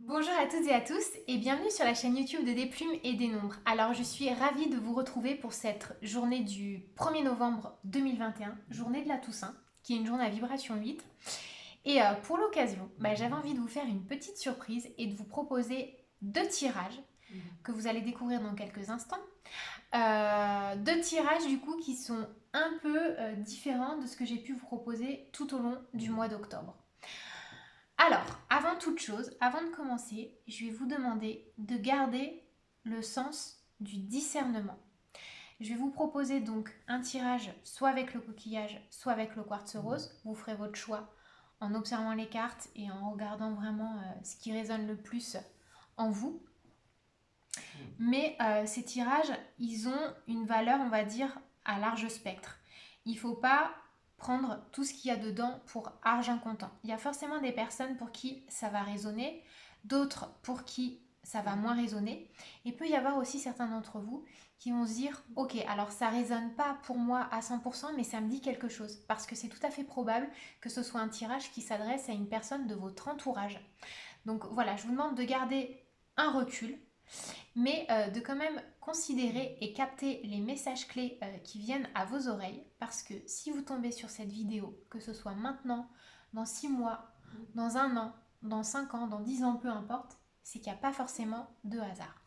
Bonjour à toutes et à tous et bienvenue sur la chaîne YouTube de Des Plumes et des Nombres. Alors je suis ravie de vous retrouver pour cette journée du 1er novembre 2021, journée de la Toussaint, qui est une journée à vibration 8. Et pour l'occasion, j'avais envie de vous faire une petite surprise et de vous proposer deux tirages que vous allez découvrir dans quelques instants. Deux tirages du coup qui sont un peu différents de ce que j'ai pu vous proposer tout au long du mois d'octobre. Alors, avant toute chose, avant de commencer, je vais vous demander de garder le sens du discernement. Je vais vous proposer donc un tirage soit avec le coquillage, soit avec le quartz rose. Vous ferez votre choix en observant les cartes et en regardant vraiment ce qui résonne le plus en vous. Mais ces tirages, ils ont une valeur, on va dire, à large spectre. Il ne faut pas prendre tout ce qu'il y a dedans pour argent comptant. Il y a forcément des personnes pour qui ça va résonner, d'autres pour qui ça va moins résonner. Et peut y avoir aussi certains d'entre vous qui vont se dire, ok, alors ça résonne pas pour moi à 100%, mais ça me dit quelque chose. Parce que c'est tout à fait probable que ce soit un tirage qui s'adresse à une personne de votre entourage. Donc voilà, je vous demande de garder un recul, mais de quand même considérer et capter les messages clés qui viennent à vos oreilles, parce que si vous tombez sur cette vidéo, que ce soit maintenant, dans 6 mois, dans un an, dans 5 ans, dans 10 ans, peu importe, c'est qu'il n'y a pas forcément de hasard.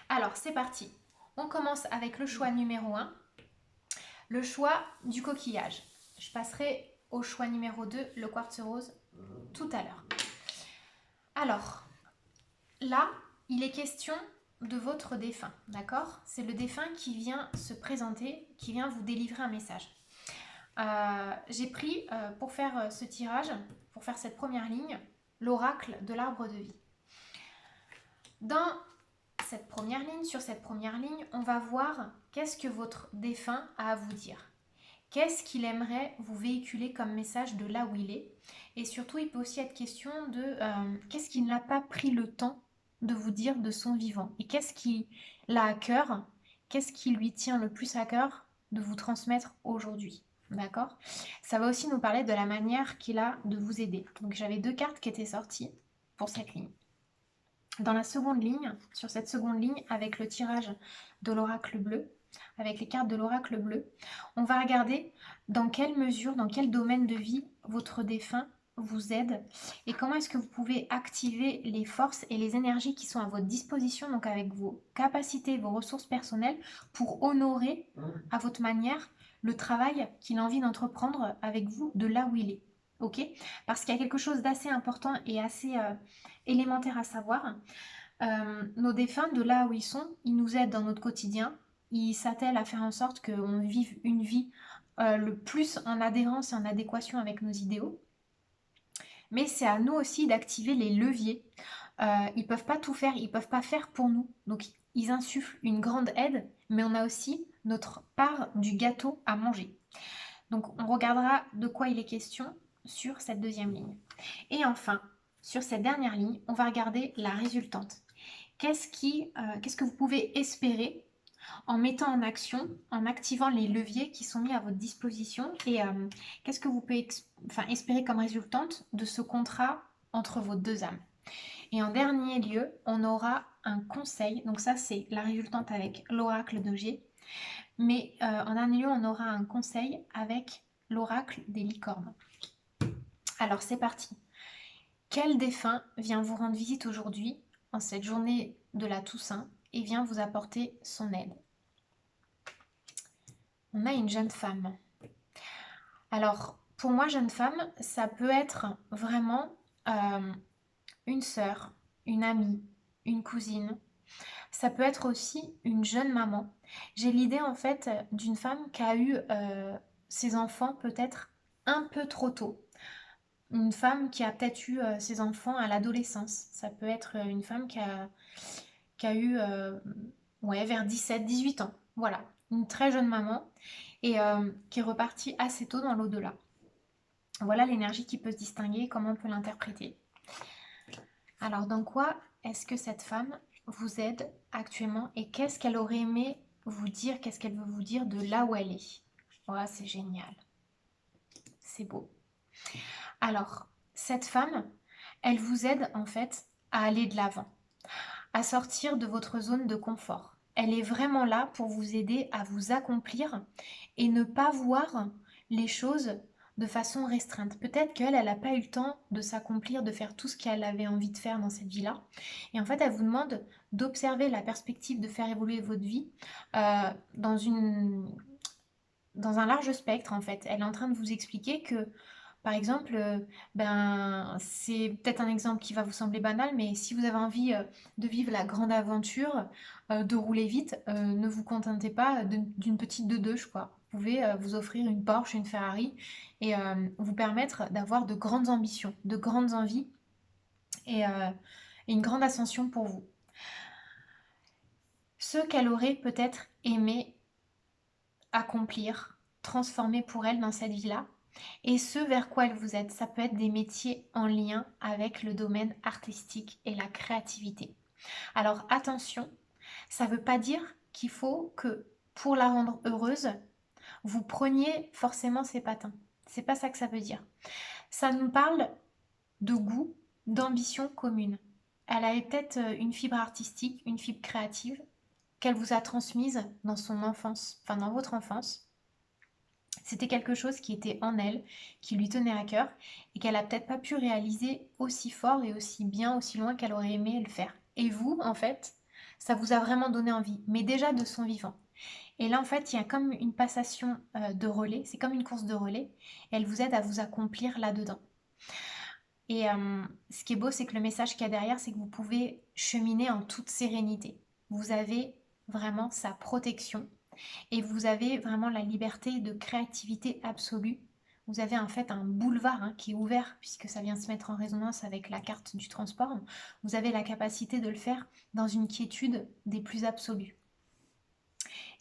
Alors c'est parti, on commence avec le choix numéro 1, le choix du coquillage. Je passerai au choix numéro 2, le quartz rose, tout à l'heure. Alors, là, il est question de votre défunt, d'accord? C'est le défunt qui vient se présenter, qui vient vous délivrer un message. J'ai pris pour faire ce tirage, pour faire cette première ligne, l'oracle de l'arbre de vie. Dans cette première ligne, sur cette première ligne, on va voir qu'est-ce que votre défunt a à vous dire. Qu'est-ce qu'il aimerait vous véhiculer comme message de là où il est. Et surtout, il peut aussi être question de qu'est-ce qu'il n'a pas pris le temps de vous dire de son vivant. Et qu'est-ce qu'il a à cœur, qu'est-ce qui lui tient le plus à cœur de vous transmettre aujourd'hui. D'accord? Ça va aussi nous parler de la manière qu'il a de vous aider. Donc j'avais deux cartes qui étaient sorties pour cette ligne. Dans la seconde ligne, sur cette seconde ligne, avec le tirage de l'oracle bleu, avec les cartes de l'oracle bleu, on va regarder dans quelle mesure, dans quel domaine de vie votre défunt vous aide et comment est-ce que vous pouvez activer les forces et les énergies qui sont à votre disposition, donc avec vos capacités, vos ressources personnelles, pour honorer à votre manière le travail qu'il a envie d'entreprendre avec vous de là où il est. Ok? Parce qu'il y a quelque chose d'assez important et assez élémentaire à savoir. Nos défunts, de là où ils sont, ils nous aident dans notre quotidien. Ils s'attellent à faire en sorte qu'on vive une vie le plus en adhérence et en adéquation avec nos idéaux. Mais c'est à nous aussi d'activer les leviers. Ils peuvent pas tout faire, ils peuvent pas faire pour nous. Donc ils insufflent une grande aide, mais on a aussi notre part du gâteau à manger. Donc on regardera de quoi il est question sur cette deuxième ligne. Et enfin, sur cette dernière ligne, on va regarder la résultante. Qu'est-ce que vous pouvez espérer en mettant en action, en activant les leviers qui sont mis à votre disposition et qu'est-ce que vous pouvez espérer comme résultante de ce contrat entre vos deux âmes. Et en dernier lieu, on aura un conseil, donc ça c'est la résultante avec l'oracle de G, mais en dernier lieu, on aura un conseil avec l'oracle des licornes. Alors c'est parti. Quel défunt vient vous rendre visite aujourd'hui, en cette journée de la Toussaint, et vient vous apporter son aide? On a une jeune femme. Alors, pour moi, jeune femme, ça peut être vraiment euh, une sœur, une amie, une cousine. Ça peut être aussi une jeune maman. J'ai l'idée en fait d'une femme qui a eu ses enfants peut-être un peu trop tôt. Une femme qui a peut-être eu ses enfants à l'adolescence. Ça peut être une femme qui a eu ouais, vers 17, 18 ans. Voilà, une très jeune maman et qui est repartie assez tôt dans l'au-delà. Voilà l'énergie qui peut se distinguer, comment on peut l'interpréter. Alors, dans quoi est-ce que cette femme vous aide actuellement et qu'est-ce qu'elle aurait aimé vous dire, qu'est-ce qu'elle veut vous dire de là où elle est? Voilà, c'est génial. C'est beau. Alors, cette femme, elle vous aide en fait à aller de l'avant, à sortir de votre zone de confort. Elle est vraiment là pour vous aider à vous accomplir et ne pas voir les choses de façon restreinte. Peut-être qu'elle, elle n'a pas eu le temps de s'accomplir, de faire tout ce qu'elle avait envie de faire dans cette vie-là. Et en fait, elle vous demande d'observer la perspective de faire évoluer votre vie euh, dans dans un large spectre, en fait. Elle est en train de vous expliquer que, par exemple, ben, c'est peut-être un exemple qui va vous sembler banal, mais si vous avez envie de vivre la grande aventure, de rouler vite, ne vous contentez pas d'une petite de deux, quoi. Vous pouvez vous offrir une Porsche, une Ferrari et vous permettre d'avoir de grandes ambitions, de grandes envies et une grande ascension pour vous. Ce qu'elle aurait peut-être aimé accomplir, transformer pour elle dans cette vie-là, et ce vers quoi elle vous aide. Ça peut être des métiers en lien avec le domaine artistique et la créativité. Alors attention, ça ne veut pas dire qu'il faut que pour la rendre heureuse, vous preniez forcément ses patins. C'est pas ça que ça veut dire. Ça nous parle de goût, d'ambition commune. Elle avait peut-être une fibre artistique, une fibre créative qu'elle vous a transmise dans son enfance, enfin dans votre enfance. C'était quelque chose qui était en elle, qui lui tenait à cœur et qu'elle a peut-être pas pu réaliser aussi fort et aussi bien, aussi loin qu'elle aurait aimé le faire. Et vous, en fait, ça vous a vraiment donné envie, mais déjà de son vivant. Et là, en fait, il y a comme une passation de relais, c'est comme une course de relais, et elle vous aide à vous accomplir là-dedans. Et ce qui est beau, c'est que le message qu'il y a derrière, c'est que vous pouvez cheminer en toute sérénité. Vous avez vraiment sa protection et vous avez vraiment la liberté de créativité absolue. Vous avez en fait un boulevard qui est ouvert puisque ça vient se mettre en résonance avec la carte du transport. Vous avez la capacité de le faire dans une quiétude des plus absolues.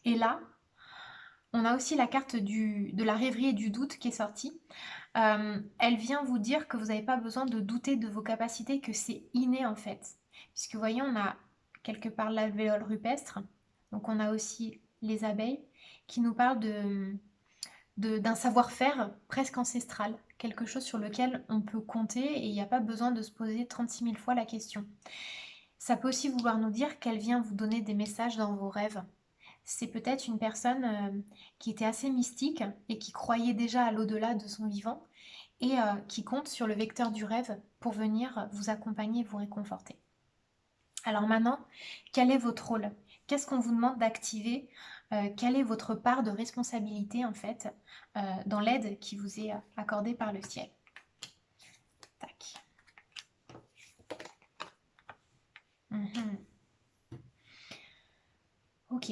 Et là, on a aussi la carte de la rêverie et du doute qui est sortie. Elle vient vous dire que vous n'avez pas besoin de douter de vos capacités, que c'est inné en fait. Puisque vous voyez, on a quelque part l'alvéole rupestre, donc on a aussi les abeilles qui nous parlent d'un savoir-faire presque ancestral, quelque chose sur lequel on peut compter et il n'y a pas besoin de se poser 36 000 fois la question. Ça peut aussi vouloir nous dire qu'elle vient vous donner des messages dans vos rêves. C'est peut-être une personne qui était assez mystique et qui croyait déjà à l'au-delà de son vivant et qui compte sur le vecteur du rêve pour venir vous accompagner et vous réconforter. Alors maintenant, quel est votre rôle? Qu'est-ce qu'on vous demande d'activer? Quelle est votre part de responsabilité en fait dans l'aide qui vous est accordée par le ciel? Tac. Ok.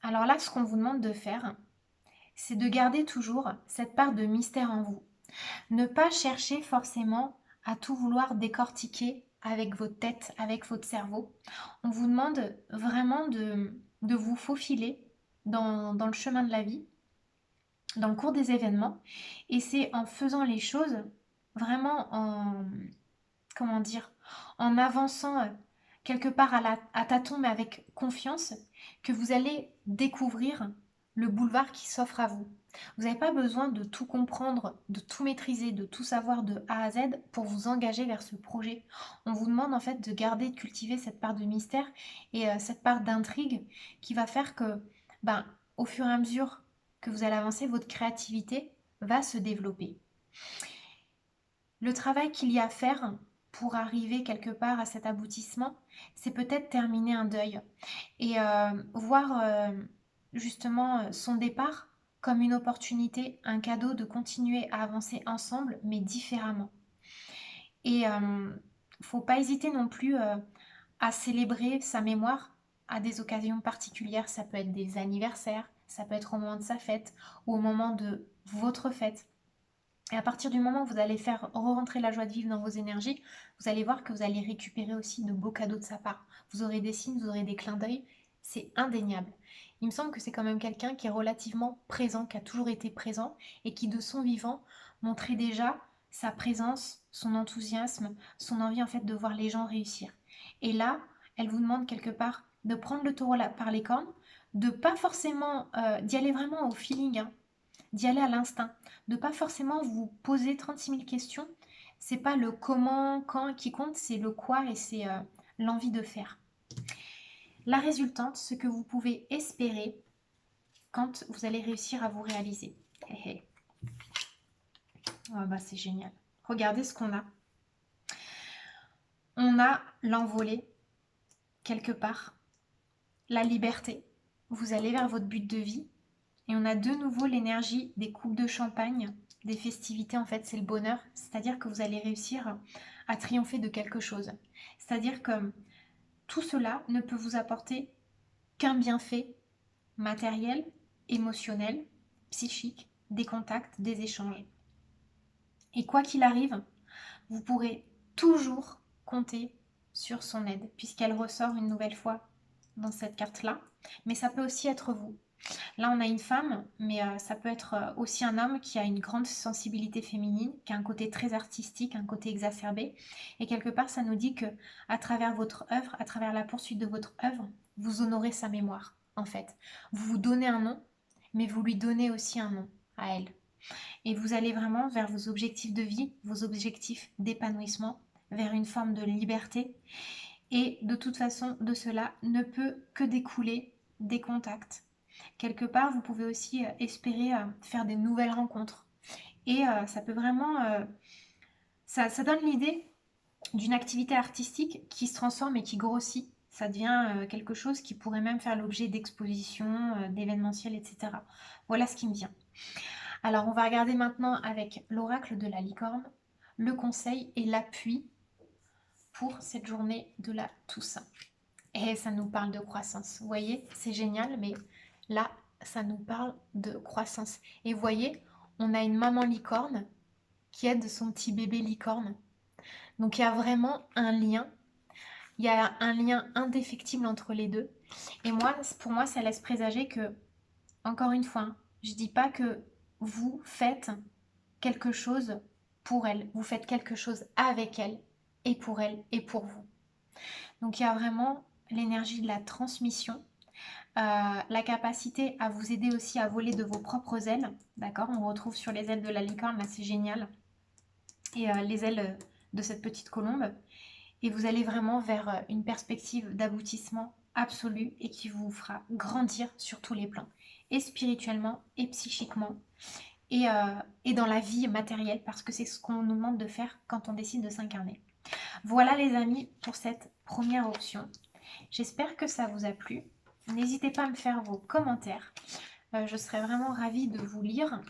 Alors là, ce qu'on vous demande de faire, c'est de garder toujours cette part de mystère en vous. Ne pas chercher forcément à tout vouloir décortiquer avec votre tête, avec votre cerveau. On vous demande vraiment de vous faufiler dans le chemin de la vie, dans le cours des événements. Et c'est en faisant les choses vraiment comment dire, en avançant quelque part à tâtons mais avec confiance, que vous allez découvrir le boulevard qui s'offre à vous. Vous n'avez pas besoin de tout comprendre, de tout maîtriser, de tout savoir de A à Z pour vous engager vers ce projet. On vous demande en fait de garder, de cultiver cette part de mystère et cette part d'intrigue qui va faire que, ben, au fur et à mesure que vous allez avancer, votre créativité va se développer. Le travail qu'il y a à faire pour arriver quelque part à cet aboutissement, c'est peut-être terminer un deuil et voir justement son départ comme une opportunité, un cadeau de continuer à avancer ensemble, mais différemment. Et faut pas hésiter non plus à célébrer sa mémoire à des occasions particulières. Ça peut être des anniversaires, ça peut être au moment de sa fête ou au moment de votre fête. Et à partir du moment où vous allez faire re-rentrer la joie de vivre dans vos énergies, vous allez voir que vous allez récupérer aussi de beaux cadeaux de sa part. Vous aurez des signes, vous aurez des clins d'œil, c'est indéniable. Il me semble que c'est quand même quelqu'un qui est relativement présent, qui a toujours été présent et qui de son vivant montrait déjà sa présence, son enthousiasme, son envie en fait de voir les gens réussir. Et là, elle vous demande quelque part de prendre le taureau par les cornes, de pas forcément d'y aller vraiment au feeling, d'y aller à l'instinct, de pas forcément vous poser 36 000 questions, C'est pas le comment, quand qui compte, c'est le quoi et c'est l'envie de faire. La résultante, ce que vous pouvez espérer quand vous allez réussir à vous réaliser. Hé hé. Oh, bah, c'est génial. Regardez ce qu'on a. On a l'envolée, quelque part. La liberté. Vous allez vers votre but de vie. Et on a de nouveau l'énergie des coupes de champagne, des festivités. En fait, c'est le bonheur. C'est-à-dire que vous allez réussir à triompher de quelque chose. C'est-à-dire que tout cela ne peut vous apporter qu'un bienfait matériel, émotionnel, psychique, des contacts, des échanges. Et quoi qu'il arrive, vous pourrez toujours compter sur son aide, puisqu'elle ressort une nouvelle fois dans cette carte-là. Mais ça peut aussi être vous. Là, on a une femme, mais ça peut être aussi un homme qui a une grande sensibilité féminine, qui a un côté très artistique, un côté exacerbé. Et quelque part, ça nous dit que à travers votre œuvre, à travers la poursuite de votre œuvre, vous honorez sa mémoire, en fait. Vous vous donnez un nom, mais vous lui donnez aussi un nom à elle. Et vous allez vraiment vers vos objectifs de vie, vos objectifs d'épanouissement, vers une forme de liberté. Et de toute façon, de cela ne peut que découler des contacts. Quelque part, vous pouvez aussi espérer faire des nouvelles rencontres. Et ça peut vraiment... ça donne l'idée d'une activité artistique qui se transforme et qui grossit. Ça devient quelque chose qui pourrait même faire l'objet d'expositions, d'événementiels, etc. Voilà ce qui me vient. Alors, on va regarder maintenant avec l'oracle de la licorne, le conseil et l'appui pour cette journée de la Toussaint. Et ça nous parle de croissance. Vous voyez, c'est génial, mais là, ça nous parle de croissance. Et vous voyez, on a une maman licorne qui aide son petit bébé licorne. Donc il y a vraiment un lien. Il y a un lien indéfectible entre les deux. Et moi, pour moi, ça laisse présager que, encore une fois, je ne dis pas que vous faites quelque chose pour elle. Vous faites quelque chose avec elle et pour elle et pour vous. Donc il y a vraiment l'énergie de la transmission, la capacité à vous aider aussi à voler de vos propres ailes. D'accord, on retrouve sur les ailes de la licorne, là c'est génial. Et les ailes de cette petite colombe. Et vous allez vraiment vers une perspective d'aboutissement absolu et qui vous fera grandir sur tous les plans. Et spirituellement et psychiquement. Et dans la vie matérielle, parce que c'est ce qu'on nous demande de faire quand on décide de s'incarner. Voilà les amis pour cette première option. J'espère que ça vous a plu. N'hésitez pas à me faire vos commentaires. Je serais vraiment ravie de vous lire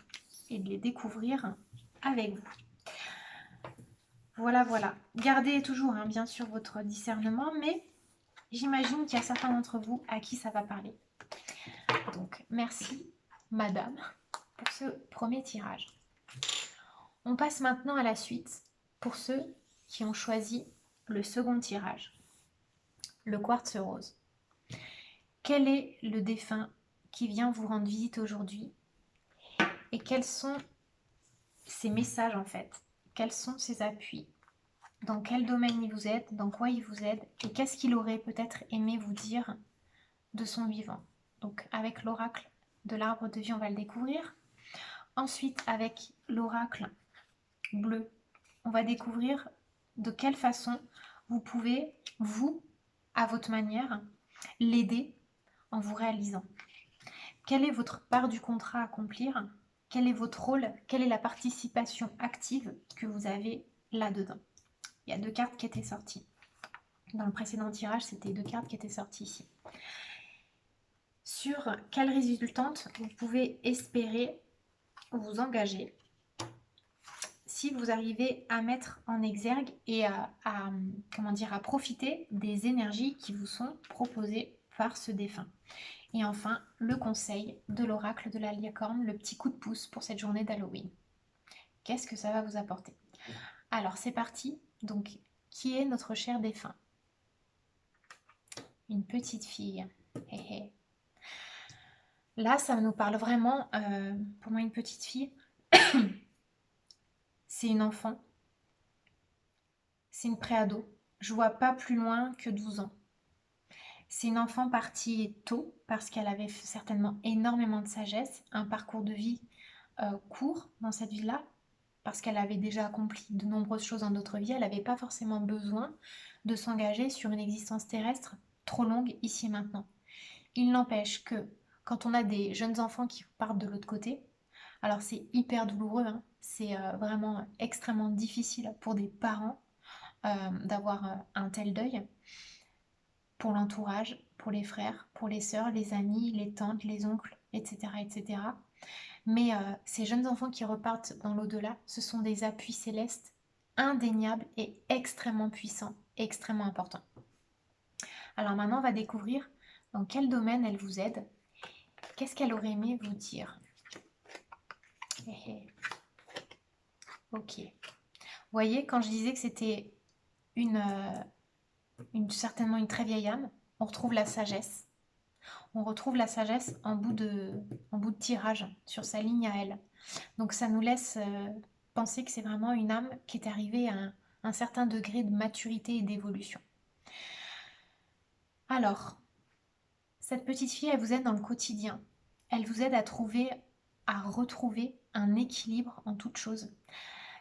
et de les découvrir avec vous. Voilà, voilà. Gardez toujours bien sûr votre discernement, mais j'imagine qu'il y a certains d'entre vous à qui ça va parler. Donc merci madame pour ce premier tirage. On passe maintenant à la suite pour ceux qui ont choisi le second tirage, le quartz rose. Quel est le défunt qui vient vous rendre visite aujourd'hui et quels sont ses messages en fait? Quels sont ses appuis? Dans quel domaine il vous aide? Dans quoi il vous aide? Et qu'est-ce qu'il aurait peut-être aimé vous dire de son vivant? Donc avec l'oracle de l'arbre de vie, on va le découvrir. Ensuite, avec l'oracle bleu, on va découvrir de quelle façon vous pouvez, vous, à votre manière, l'aider en vous réalisant. Quelle est votre part du contrat à accomplir? Quel est votre rôle? Quelle est la participation active que vous avez là-dedans? Il y a 2 cartes qui étaient sorties. Dans le précédent tirage, c'était 2 cartes qui étaient sorties ici. Sur quelle résultante vous pouvez espérer vous engager si vous arrivez à mettre en exergue et à profiter des énergies qui vous sont proposées par ce défunt. Et enfin, le conseil de l'oracle de la licorne, le petit coup de pouce pour cette journée d'Halloween. Qu'est-ce que ça va vous apporter? Alors, c'est parti. Donc, qui est notre cher défunt? Une petite fille. Hé hé. Là, ça nous parle vraiment, pour moi, une petite fille. C'est une enfant. C'est une préado. Je vois pas plus loin que 12 ans. C'est une enfant partie tôt parce qu'elle avait certainement énormément de sagesse, un parcours de vie court dans cette vie-là, parce qu'elle avait déjà accompli de nombreuses choses dans d'autres vies, elle n'avait pas forcément besoin de s'engager sur une existence terrestre trop longue ici et maintenant. Il n'empêche que quand on a des jeunes enfants qui partent de l'autre côté, alors c'est hyper douloureux, hein, c'est vraiment extrêmement difficile pour des parents d'avoir un tel deuil, pour l'entourage, pour les frères, pour les sœurs, les amis, les tantes, les oncles, etc. etc. Mais ces jeunes enfants qui repartent dans l'au-delà, ce sont des appuis célestes indéniables et extrêmement puissants, et extrêmement importants. Alors maintenant, on va découvrir dans quel domaine elle vous aide. Qu'est-ce qu'elle aurait aimé vous dire? Ok. Vous voyez, quand je disais que c'était certainement une très vieille âme, on retrouve la sagesse. On retrouve la sagesse en bout de tirage sur sa ligne à elle. Donc ça nous laisse penser que c'est vraiment une âme qui est arrivée à un certain degré de maturité et d'évolution. Alors, cette petite fille, elle vous aide dans le quotidien. Elle vous aide à retrouver un équilibre en toute chose.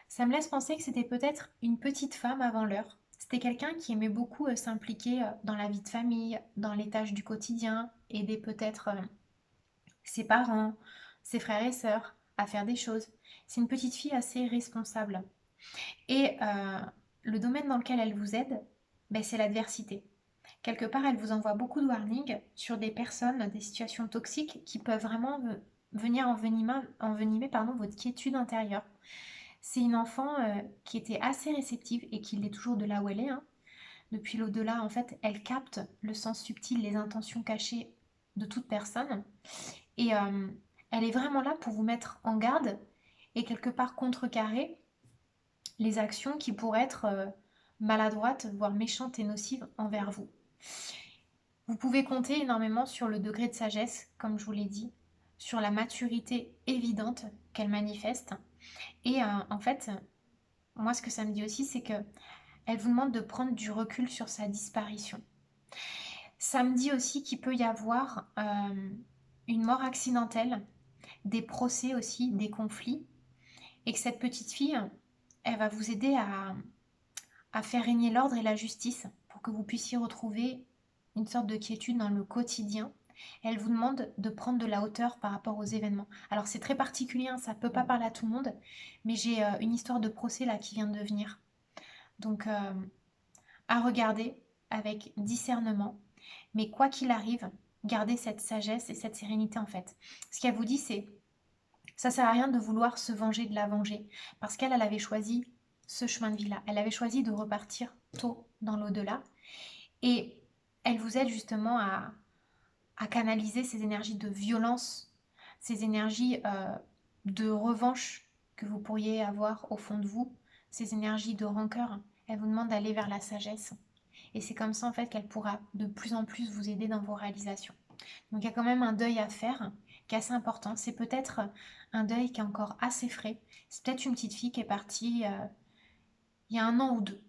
Ça me laisse penser que c'était peut-être une petite femme avant l'heure. C'était quelqu'un qui aimait beaucoup s'impliquer dans la vie de famille, dans les tâches du quotidien, aider peut-être ses parents, ses frères et sœurs à faire des choses. C'est une petite fille assez responsable. Et le domaine dans lequel elle vous aide, ben, c'est l'adversité. Quelque part, elle vous envoie beaucoup de warnings sur des personnes, des situations toxiques qui peuvent vraiment venir envenimer votre quiétude intérieure. C'est une enfant qui était assez réceptive et qui l'est toujours de là où elle est, hein. Depuis l'au-delà, en fait, elle capte le sens subtil, les intentions cachées de toute personne. Et elle est vraiment là pour vous mettre en garde et quelque part contrecarrer les actions qui pourraient être maladroites, voire méchantes et nocives envers vous. Vous pouvez compter énormément sur le degré de sagesse, comme je vous l'ai dit, sur la maturité évidente qu'elle manifeste. Et en fait, moi ce que ça me dit aussi, c'est que elle vous demande de prendre du recul sur sa disparition. Ça me dit aussi qu'il peut y avoir une mort accidentelle, des procès aussi, des conflits, et que cette petite fille, elle va vous aider à faire régner l'ordre et la justice pour que vous puissiez retrouver une sorte de quiétude dans le quotidien. Elle vous demande de prendre de la hauteur par rapport aux événements. Alors c'est très particulier, hein, ça ne peut pas parler à tout le monde, mais j'ai une histoire de procès là qui vient de venir. Donc à regarder avec discernement, mais quoi qu'il arrive, gardez cette sagesse et cette sérénité en fait. Ce qu'elle vous dit, c'est ça sert à rien de vouloir se venger de la venger, parce qu'elle avait choisi ce chemin de vie-là. Elle avait choisi de repartir tôt dans l'au-delà, et elle vous aide justement à canaliser ces énergies de violence, ces énergies de revanche que vous pourriez avoir au fond de vous, ces énergies de rancœur. Elle vous demande d'aller vers la sagesse. Et c'est comme ça en fait qu'elle pourra de plus en plus vous aider dans vos réalisations. Donc il y a quand même un deuil à faire qui est assez important. C'est peut-être un deuil qui est encore assez frais. C'est peut-être une petite fille qui est partie il y a 1 an ou 2.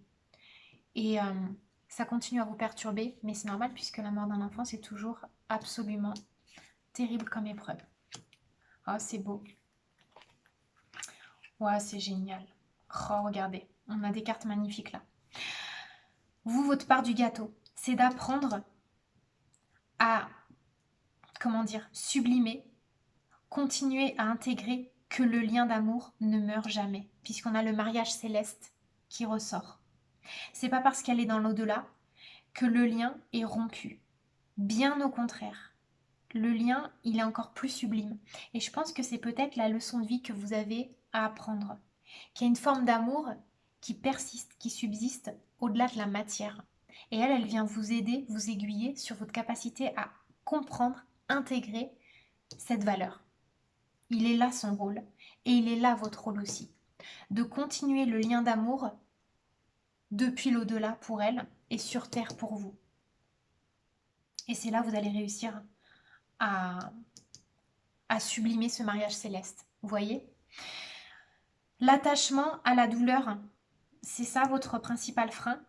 Et ça continue à vous perturber, mais c'est normal puisque la mort d'un enfant, c'est toujours absolument terrible comme épreuve. Oh, c'est beau. Ouais, c'est génial. Oh, regardez, on a des cartes magnifiques là. Vous, votre part du gâteau, c'est d'apprendre à, comment dire, sublimer, continuer à intégrer que le lien d'amour ne meurt jamais, puisqu'on a le mariage céleste qui ressort. C'est pas parce qu'elle est dans l'au-delà que le lien est rompu. Bien au contraire. Le lien, il est encore plus sublime. Et je pense que c'est peut-être la leçon de vie que vous avez à apprendre. Qu'il y a une forme d'amour qui persiste, qui subsiste au-delà de la matière. Et elle vient vous aider, vous aiguiller sur votre capacité à comprendre, intégrer cette valeur. Il est là son rôle. Et il est là votre rôle aussi. De continuer le lien d'amour depuis l'au-delà pour elle et sur Terre pour vous. Et c'est là que vous allez réussir à sublimer ce mariage céleste. Vous voyez? L'attachement à la douleur, c'est ça votre principal frein.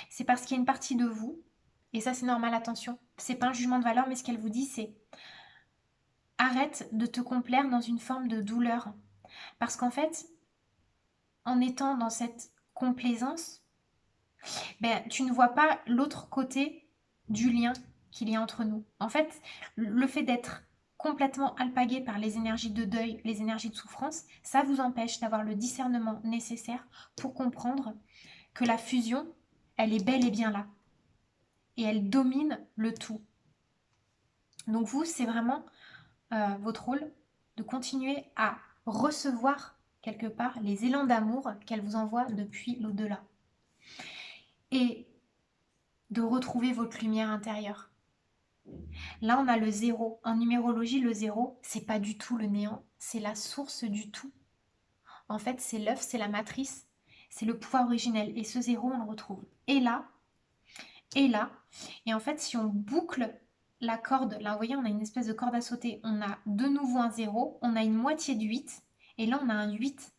C'est parce qu'il y a une partie de vous, et ça c'est normal, attention, c'est pas un jugement de valeur, mais ce qu'elle vous dit c'est arrête de te complaire dans une forme de douleur. Parce qu'en fait, en étant dans cette complaisance, ben, tu ne vois pas l'autre côté du lien qu'il y a entre nous. En fait, le fait d'être complètement alpagué par les énergies de deuil, les énergies de souffrance, ça vous empêche d'avoir le discernement nécessaire pour comprendre que la fusion, elle est bel et bien là. Et elle domine le tout. Donc vous, c'est vraiment votre rôle de continuer à recevoir quelque part les élans d'amour qu'elle vous envoie depuis l'au-delà. Et de retrouver votre lumière intérieure. Là, on a le zéro. En numérologie, le zéro, c'est pas du tout le néant, c'est la source du tout. En fait, c'est l'œuf, c'est la matrice, c'est le pouvoir originel. Et ce zéro, on le retrouve. Et là, et là. Et en fait, si on boucle la corde, là, vous voyez, on a une espèce de corde à sauter. On a de nouveau un zéro, on a une moitié de 8, et là, on a un 8.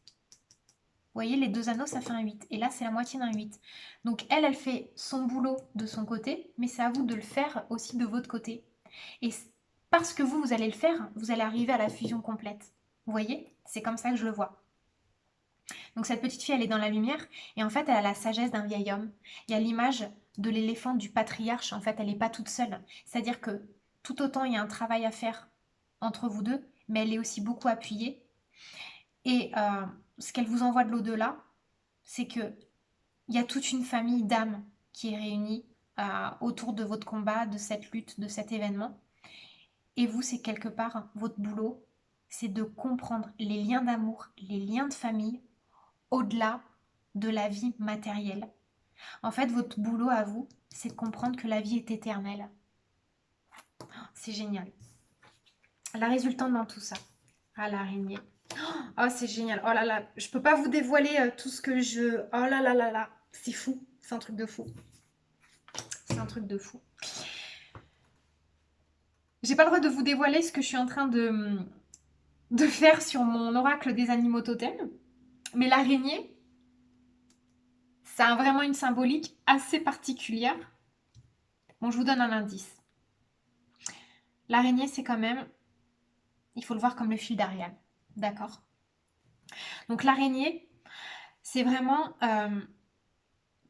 Vous voyez, les deux anneaux, ça fait un 8. Et là, c'est la moitié d'un 8. Donc, elle fait son boulot de son côté, mais c'est à vous de le faire aussi de votre côté. Et parce que vous allez le faire, vous allez arriver à la fusion complète. Vous voyez? C'est comme ça que je le vois. Donc, cette petite fille, elle est dans la lumière, et en fait, elle a la sagesse d'un vieil homme. Il y a l'image de l'éléphant du patriarche. En fait, elle n'est pas toute seule. C'est-à-dire que tout autant, il y a un travail à faire entre vous deux, mais elle est aussi beaucoup appuyée. Et ce qu'elle vous envoie de l'au-delà, c'est que il y a toute une famille d'âmes qui est réunie autour de votre combat, de cette lutte, de cet événement. Et vous, c'est quelque part votre boulot, c'est de comprendre les liens d'amour, les liens de famille, au-delà de la vie matérielle. En fait, votre boulot à vous, c'est de comprendre que la vie est éternelle. C'est génial. La résultante dans tout ça. Ah, l'araignée. Oh, c'est génial. Oh là là, je peux pas vous dévoiler tout ce que je... Oh là là là là, c'est fou. C'est un truc de fou. C'est un truc de fou. J'ai pas le droit de vous dévoiler ce que je suis en train de faire sur mon oracle des animaux totems. Mais l'araignée, ça a vraiment une symbolique assez particulière. Bon, je vous donne un indice. L'araignée, c'est quand même... Il faut le voir comme le fil d'Ariane. D'accord? Donc l'araignée, c'est vraiment,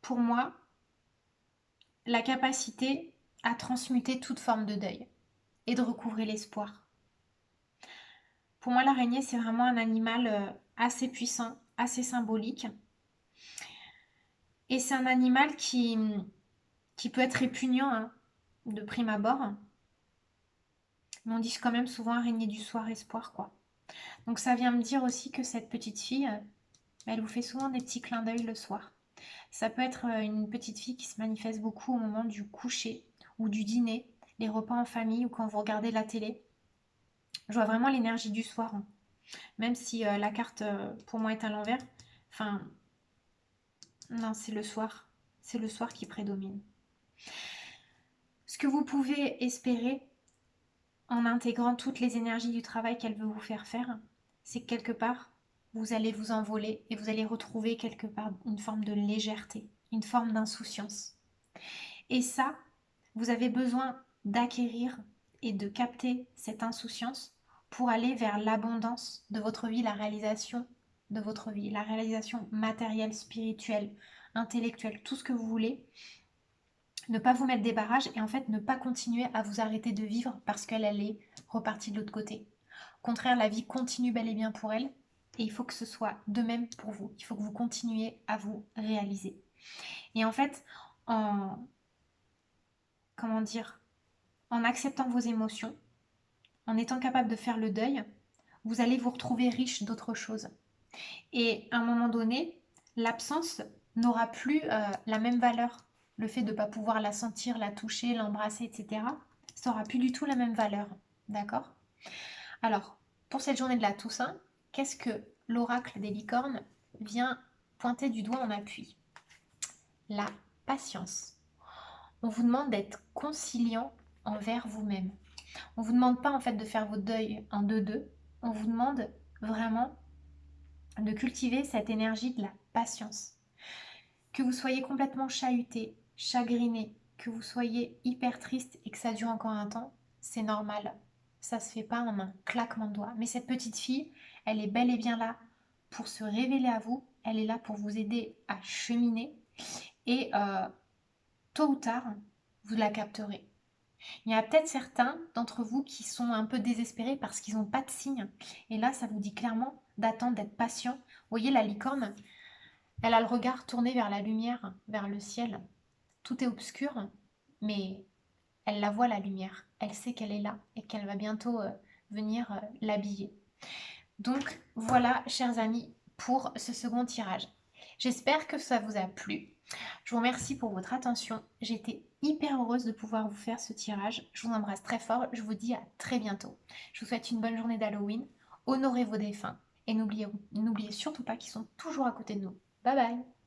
pour moi, la capacité à transmuter toute forme de deuil et de recouvrer l'espoir. Pour moi, l'araignée, c'est vraiment un animal assez puissant, assez symbolique. Et c'est un animal qui peut être répugnant hein, de prime abord. Mais on dit quand même souvent araignée du soir, espoir, quoi. Donc ça vient me dire aussi que cette petite fille, elle vous fait souvent des petits clins d'œil le soir. Ça peut être une petite fille qui se manifeste beaucoup au moment du coucher ou du dîner, les repas en famille ou quand vous regardez la télé. Je vois vraiment l'énergie du soir. Hein. Même si la carte pour moi est à l'envers. Enfin, non, c'est le soir. C'est le soir qui prédomine. Ce que vous pouvez espérer en intégrant toutes les énergies du travail qu'elle veut vous faire faire, c'est que quelque part, vous allez vous envoler et vous allez retrouver quelque part une forme de légèreté, une forme d'insouciance. Et ça, vous avez besoin d'acquérir et de capter cette insouciance pour aller vers l'abondance de votre vie, la réalisation de votre vie, la réalisation matérielle, spirituelle, intellectuelle, tout ce que vous voulez. Ne pas vous mettre des barrages et en fait ne pas continuer à vous arrêter de vivre parce qu'elle est repartie de l'autre côté. Au contraire, la vie continue bel et bien pour elle et il faut que ce soit de même pour vous. Il faut que vous continuiez à vous réaliser. Et en fait, comment dire, en acceptant vos émotions, en étant capable de faire le deuil, vous allez vous retrouver riche d'autres choses. Et à un moment donné, l'absence n'aura plus la même valeur. Le fait de ne pas pouvoir la sentir, la toucher, l'embrasser, etc., ça n'aura plus du tout la même valeur. D'accord? Alors, pour cette journée de la Toussaint, qu'est-ce que l'oracle des licornes vient pointer du doigt en appui? La patience. On vous demande d'être conciliant envers vous-même. On ne vous demande pas en fait de faire votre deuil en deux-deux. On vous demande vraiment de cultiver cette énergie de la patience. Que vous soyez complètement chahuté, chagriné, que vous soyez hyper triste et que ça dure encore un temps, c'est normal. Ça se fait pas en un claquement de doigts. Mais cette petite fille, elle est bel et bien là pour se révéler à vous elle est là pour vous aider à cheminer et tôt ou tard, vous la capterez. Il y a peut-être certains d'entre vous qui sont un peu désespérés parce qu'ils n'ont pas de signe. Et là, ça vous dit clairement d'attendre, d'être patient. Vous voyez, la licorne, elle a le regard tourné vers la lumière, vers le ciel. Tout est obscur, mais elle la voit la lumière. Elle sait qu'elle est là et qu'elle va bientôt venir l'habiller. Donc voilà, chers amis, pour ce second tirage. J'espère que ça vous a plu. Je vous remercie pour votre attention. J'ai été hyper heureuse de pouvoir vous faire ce tirage. Je vous embrasse très fort. Je vous dis à très bientôt. Je vous souhaite une bonne journée d'Halloween. Honorez vos défunts. Et n'oubliez surtout pas qu'ils sont toujours à côté de nous. Bye bye.